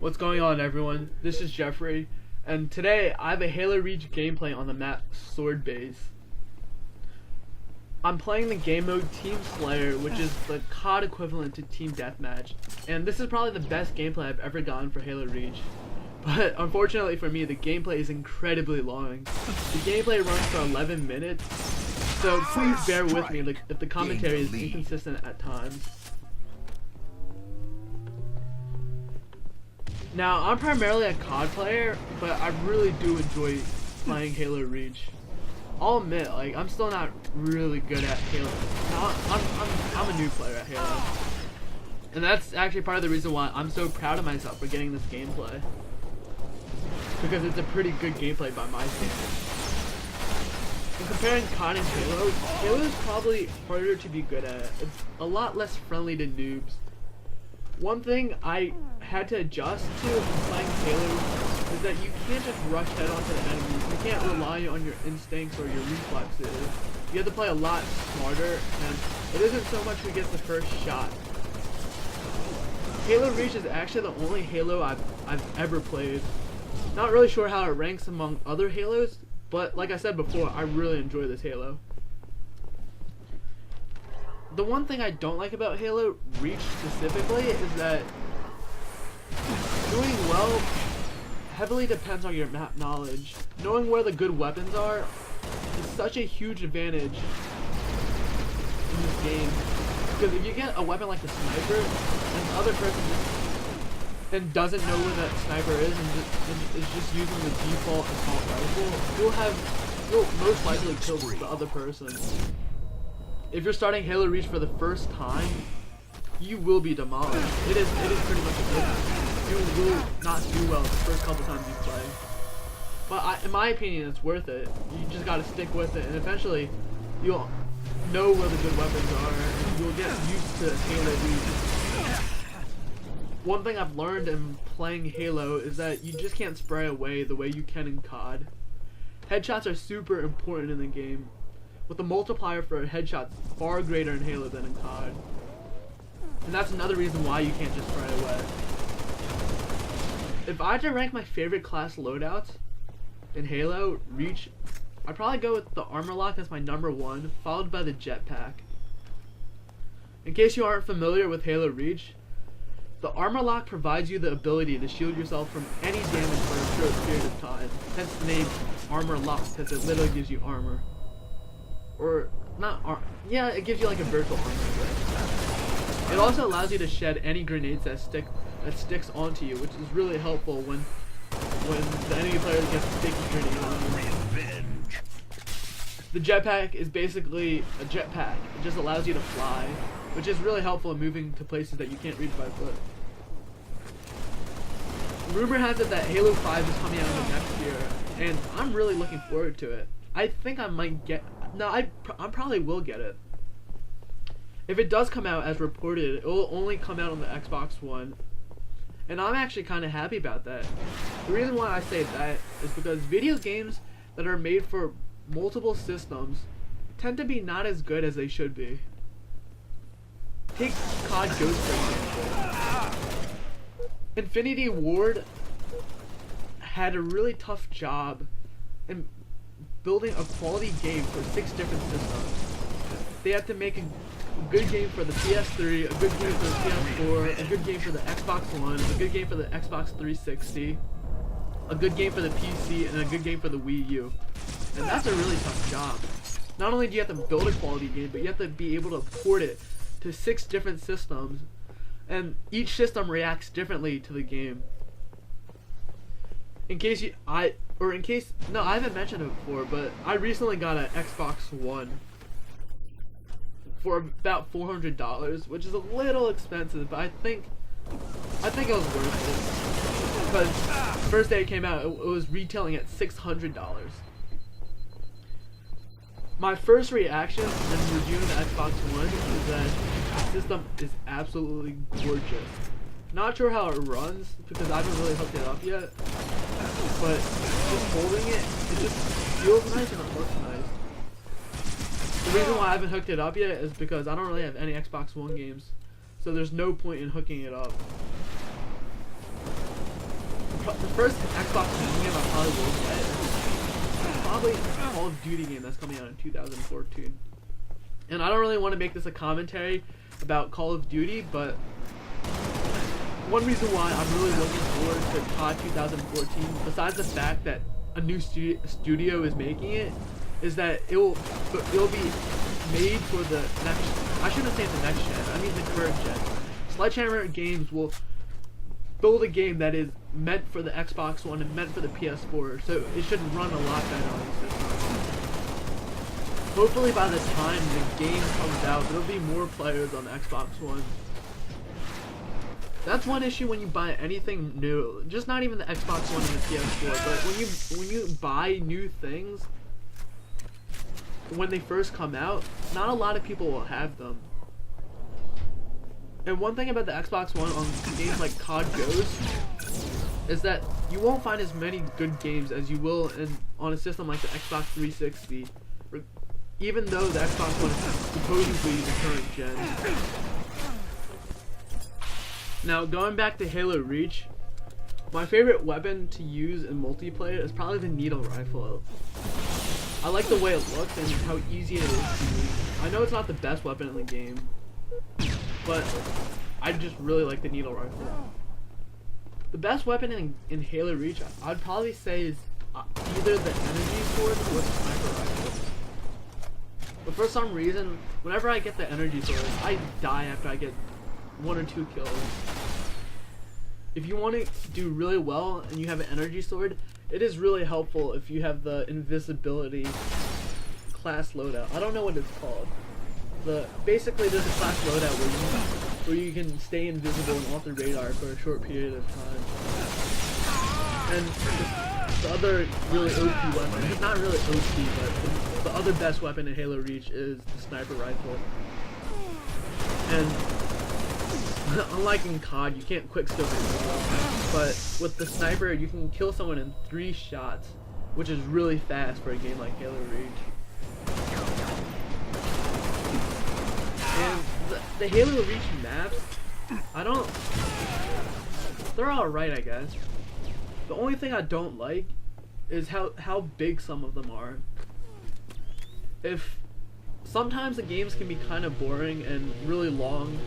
What's going on, everyone? This is Jeffrey, and today I have a Halo Reach gameplay on the map Sword Base. I'm playing the game mode Team Slayer, which is the COD equivalent to Team Deathmatch, and this is probably the best gameplay I've ever gotten for Halo Reach. But unfortunately for me, the gameplay is incredibly long. The gameplay runs for 11 minutes, so please bear with me if the commentary is inconsistent at times. Now, I'm primarily a COD player, but I really do enjoy playing Halo Reach. I'll admit, I'm still not really good at Halo. I'm a new player at Halo. And that's actually part of the reason why I'm so proud of myself for getting this gameplay. Because it's a pretty good gameplay by my standards. In comparing COD and Halo is probably harder to be good at. It's a lot less friendly to noobs. One thing I had to adjust to when playing Halo is that you can't just rush head onto the enemies. You can't rely on your instincts or your reflexes. You have to play a lot smarter, and it isn't so much who gets the first shot. Halo Reach is actually the only Halo I've ever played. Not really sure how it ranks among other Halos, but like I said before, I really enjoy this Halo. The one thing I don't like about Halo Reach specifically is that doing well heavily depends on your map knowledge. Knowing where the good weapons are is such a huge advantage in this game. Because if you get a weapon like the sniper, and the other person just doesn't know where that sniper is and is just using the default assault rifle, you'll most likely kill the other person. If you're starting Halo Reach for the first time, you will be demolished. It is pretty much a given. You will not do well the first couple times you play. But in my opinion, it's worth it. You just gotta stick with it, and eventually, you'll know where the good weapons are, and you'll get used to Halo Reach. One thing I've learned in playing Halo is that you just can't spray away the way you can in COD. Headshots are super important in the game, with the multiplier for headshots far greater in Halo than in COD. And that's another reason why you can't just spray away. If I had to rank my favorite class loadouts in Halo Reach, I'd probably go with the Armor Lock as my #1, followed by the Jetpack. In case you aren't familiar with Halo Reach, the Armor Lock provides you the ability to shield yourself from any damage for a short period of time, hence the name Armor Lock, because it literally gives you armor. Or not yeah, it gives you like a virtual armor. It also allows you to shed any grenades that sticks onto you, which is really helpful when the enemy player gets a sticky grenade on you. The jetpack is basically a jetpack. It just allows you to fly, which is really helpful in moving to places that you can't reach by foot. Rumor has it that Halo 5 is coming out in the next year, and I'm really looking forward to it. I think I might get... No, I probably will get it. If it does come out as reported, it will only come out on the Xbox One. And I'm actually kind of happy about that. The reason why I say that is because video games that are made for multiple systems tend to be not as good as they should be. Take COD Ghost, for example. Infinity Ward had a really tough job in building a quality game for 6 different systems. They had to make a good game for the PS3, a good game for the PS4, a good game for the Xbox One, a good game for the Xbox 360, a good game for the PC, and a good game for the Wii U. And that's a really tough job. Not only do you have to build a quality game, but you have to be able to port it to 6 different systems, and each system reacts differently to the game. I haven't mentioned it before, but I recently got an Xbox One for about $400, which is a little expensive, but I think it was worth it. Because first day it came out, it was retailing at $600. My first reaction when reviewing the Xbox One is that the system is absolutely gorgeous. Not sure how it runs because I haven't really hooked it up yet, but just holding it just feels nice and it looks nice. The reason why I haven't hooked it up yet is because I don't really have any Xbox One games, so there's no point in hooking it up. the first Xbox game I probably will get is probably a Call of Duty game that's coming out in 2014. And I don't really want to make this a commentary about Call of Duty, but one reason why I'm really looking forward to COD 2014, besides the fact that a new studio is making it, is that it'll be made for the next. I shouldn't say the next gen. I mean the current gen. Sledgehammer Games will build a game that is meant for the Xbox One and meant for the PS4, so it should run a lot better on the system. Hopefully by the time the game comes out, there'll be more players on the Xbox One. That's one issue when you buy anything new, just not even the Xbox One and the PS4, but when you buy new things, when they first come out, not a lot of people will have them. And one thing about the Xbox One on games like COD Ghost is that you won't find as many good games as you will on a system like the Xbox 360, even though the Xbox One is supposedly the current gen. Now, going back to Halo Reach, my favorite weapon to use in multiplayer is probably the needle rifle. I like the way it looks and how easy it is to use. I know it's not the best weapon in the game, but I just really like the needle rifle. The best weapon in Halo Reach, I'd probably say, is either the energy sword or the sniper rifle. But for some reason, whenever I get the energy sword, I die after I get 1 or 2 kills. If you want to do really well and you have an energy sword, it is really helpful if you have the invisibility class loadout. I don't know what it's called. Basically there's a class loadout where you can stay invisible and off the radar for a short period of time. And the other really OP weapon, it's not really OP, but the other best weapon in Halo Reach is the sniper rifle. And unlike in COD, you can't quickscope it, but with the sniper, you can kill someone in 3 shots, which is really fast for a game like Halo Reach. And the Halo Reach maps, they're alright, I guess. The only thing I don't like is how big some of them are. Sometimes the games can be kind of boring and really long.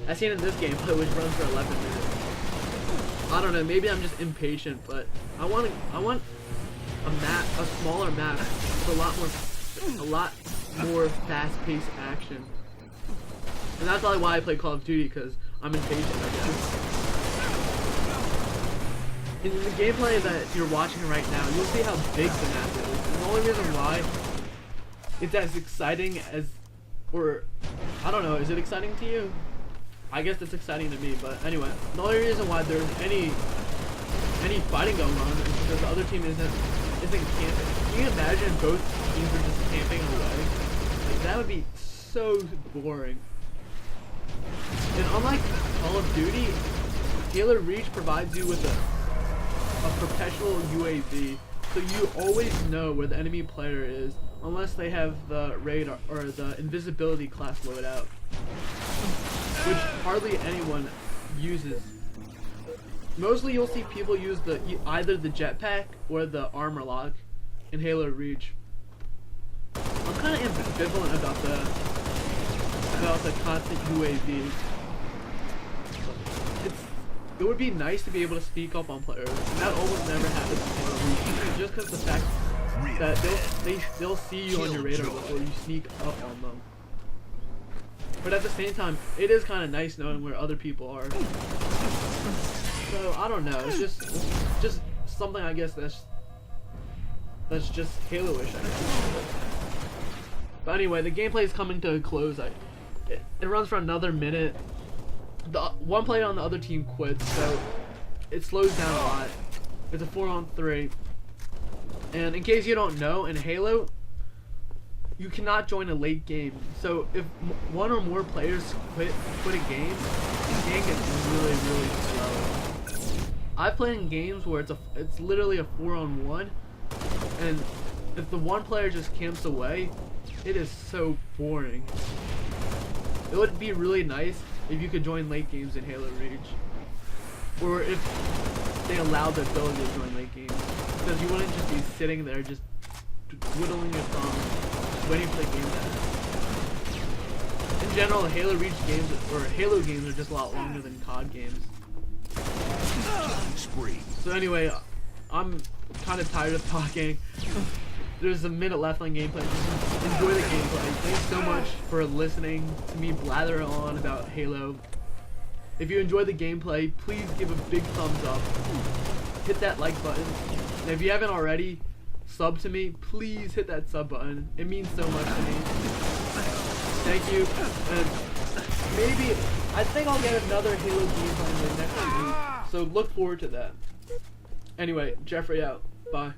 I've seen in this game, which runs for 11 minutes. I don't know, maybe I'm just impatient, but I want a smaller map with a lot more fast-paced action. And that's probably why I play Call of Duty, because I'm impatient, I guess. In the gameplay that you're watching right now, you'll see how big the map is. And the only reason why it's as exciting as, or I don't know, is it exciting to you? I guess it's exciting to me, but anyway, the only reason why there's any fighting going on is because the other team isn't camping. Can you imagine both teams are just camping away? Like, that would be so boring. And unlike Call of Duty, Halo Reach provides you with a perpetual UAV, so you always know where the enemy player is, unless they have the radar or the invisibility class loadout, which hardly anyone uses. Mostly you'll see people use either the jetpack or the armor lock in Halo Reach. I'm kind of ambivalent about the constant UAV. It would be nice to be able to sneak up on players, and that almost never happens in Halo Reach, just because the fact that they'll see you on your radar before you sneak up on them. But at the same time, it is kind of nice knowing where other people are. So I don't know. It's just something, I guess, that's just Halo-ish, I guess. But anyway, the gameplay is coming to a close. It runs for another minute. The one player on the other team quits, so it slows down a lot. It's a 4-on-3. And in case you don't know, in Halo, you cannot join a late game. So if one or more players quit a game, the game gets really, really slow. I've played in games where it's literally a 4-on-1, and if the one player just camps away, it is so boring. It would be really nice if you could join late games in Halo Reach, or if they allowed the ability to join late games. Because you wouldn't just be sitting there just twiddling your thumbs, waiting for the game to end. In general, Halo Reach games, or Halo games, are just a lot longer than COD games. So anyway, I'm kind of tired of talking. There's a minute left on gameplay. Just enjoy the gameplay. Thanks so much for listening to me blather on about Halo. If you enjoyed the gameplay, please give a big thumbs up. Hit that like button. And if you haven't already, sub to me. Please hit that sub button. It means so much to me. Thank you. And maybe, I think I'll get another Halo gameplay in the next week. So look forward to that. Anyway, Jeffrey out. Bye.